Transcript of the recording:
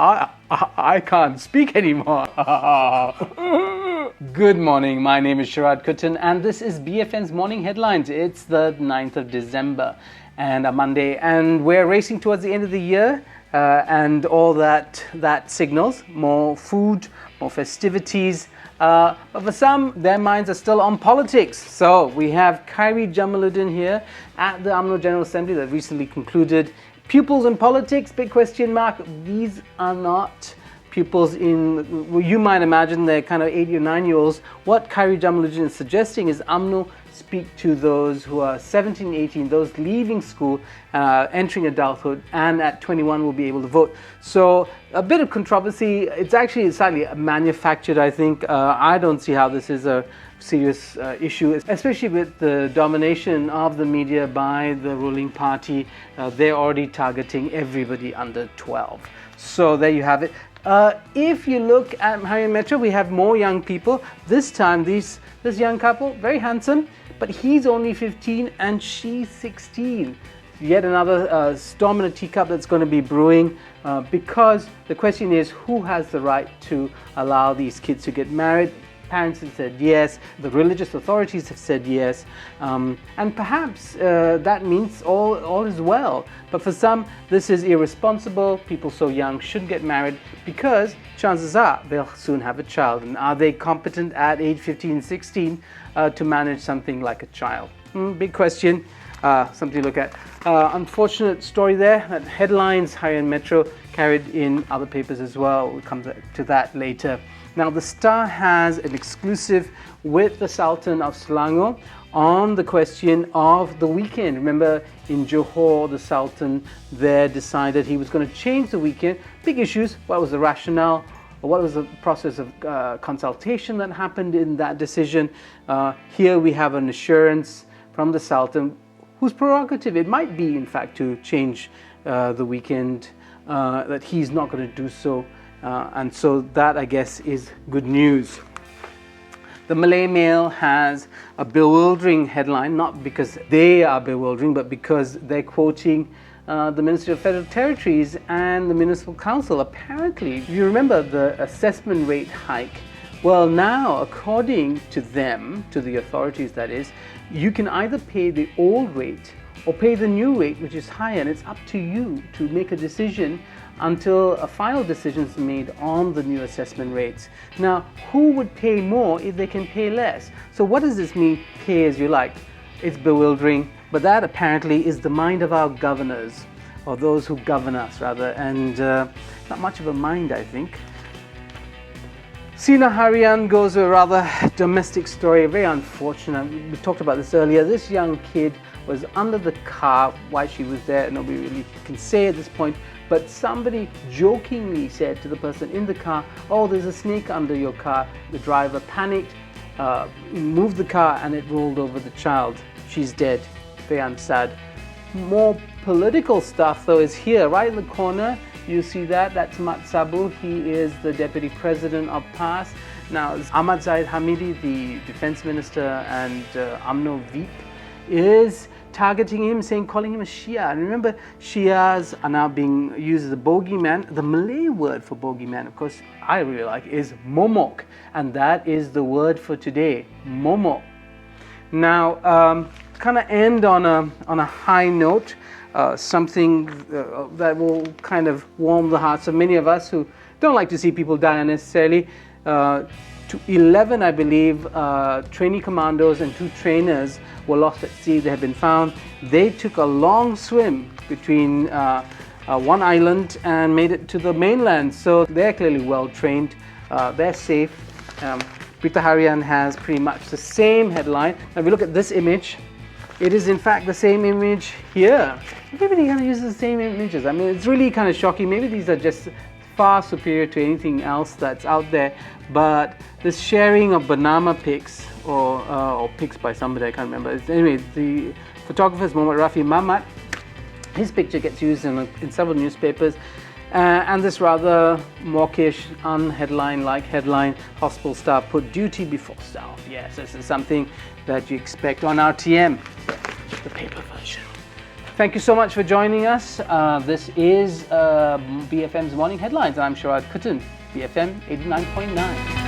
I can't speak anymore. Good morning, my name is Sharaad Kuttan and this is BFN's Morning Headlines. It's the 9th of December and a Monday, and we're racing towards the end of the year and all that signals more food, more festivities. But for some, their minds are still on politics. So we have Kyrie Jamaludin here at the UMNO General Assembly that recently concluded. Pupils in politics, big question mark. These are not pupils in, well, you might imagine they're kind of 8 or 9 year olds. What Kyrie Jamaludin is suggesting is UMNO speak to those who are 17, 18, those leaving school, entering adulthood, and at 21 will be able to vote. So a bit of controversy. It's actually slightly manufactured, I think. I don't see how this is a serious issue, especially with the domination of the media by the ruling party. They're already targeting everybody under 12. So there you have it. If you look at Khairy Metro, we have more young people. This time, this young couple, very handsome, but he's only 15 and she's 16. Yet another storm in a teacup that's going to be brewing, because the question is, who has the right to allow these kids to get married? Parents have said yes, the religious authorities have said yes, and perhaps that means all is well. But for some, this is irresponsible. People so young shouldn't get married because chances are they'll soon have a child. And are they competent at age 15, 16 to manage something like a child? Big question, something to look at. Unfortunate story there. That headlines, Khairy Metro, carried in other papers as well. We'll come to that later. Now, the Star has an exclusive with the Sultan of Selangor on the question of the weekend. Remember, in Johor, the Sultan there decided he was going to change the weekend. Big issues. What was the rationale? What was the process of consultation that happened in that decision? Here we have an assurance from the Sultan, whose prerogative it might be, in fact, to change the weekend, that he's not going to do so. And so that, I guess, is good news. The Malay Mail has a bewildering headline, not because they are bewildering, but because they're quoting the Ministry of Federal Territories and the Municipal Council. Apparently, if you remember the assessment rate hike, well, now, according to them, to the authorities that is, you can either pay the old rate or pay the new rate, which is higher, and it's up to you to make a decision until a final decision is made on the new assessment rates. Now, who would pay more if they can pay less? So what does this mean, pay as you like? It's bewildering, but that apparently is the mind of our governors, or those who govern us rather, and not much of a mind, I think. Sina Harian goes to a rather domestic story, very unfortunate. We talked about this earlier. This young kid was under the car while she was there. Nobody really can say at this point, but somebody jokingly said to the person in the car, "Oh, there's a snake under your car." The driver panicked, moved the car, and it rolled over the child. She's dead. Very sad. More political stuff though is here, right in the corner. You see that? That's Mat Sabu. He is the Deputy President of PAS. Now, Ahmad Zahid Hamidi, the Defence Minister and UMNO VP, is targeting him, calling him a Shia. And remember, Shias are now being used as a bogeyman. The Malay word for bogeyman, of course, I really like, is momok. And that is the word for today, momok. Now, kind of end on a high note. Something that will kind of warm the hearts of many of us who don't like to see people die unnecessarily. 11, I believe, trainee commandos and 2 trainers were lost at sea. They have been found. They took a long swim between one island and made it to the mainland. So they're clearly well trained. They're safe. Berita Harian has pretty much the same headline. Now, if we look at this image, it is in fact the same image here. Everybody kind of uses the same images. I mean, it's really kind of shocking. Maybe these are just far superior to anything else that's out there. But this sharing of banana pics, or pics by somebody, I can't remember. Anyway, the photographer is Muhammad Rafi Mamat. His picture gets used in several newspapers. And this rather mawkish, unheadline-like headline, hospital staff put duty before self. Yes, this is something that you expect on RTM, the paper version. Thank you so much for joining us. This is BFM's Morning Headlines. I'm Sharaad Kuttan, BFM 89.9.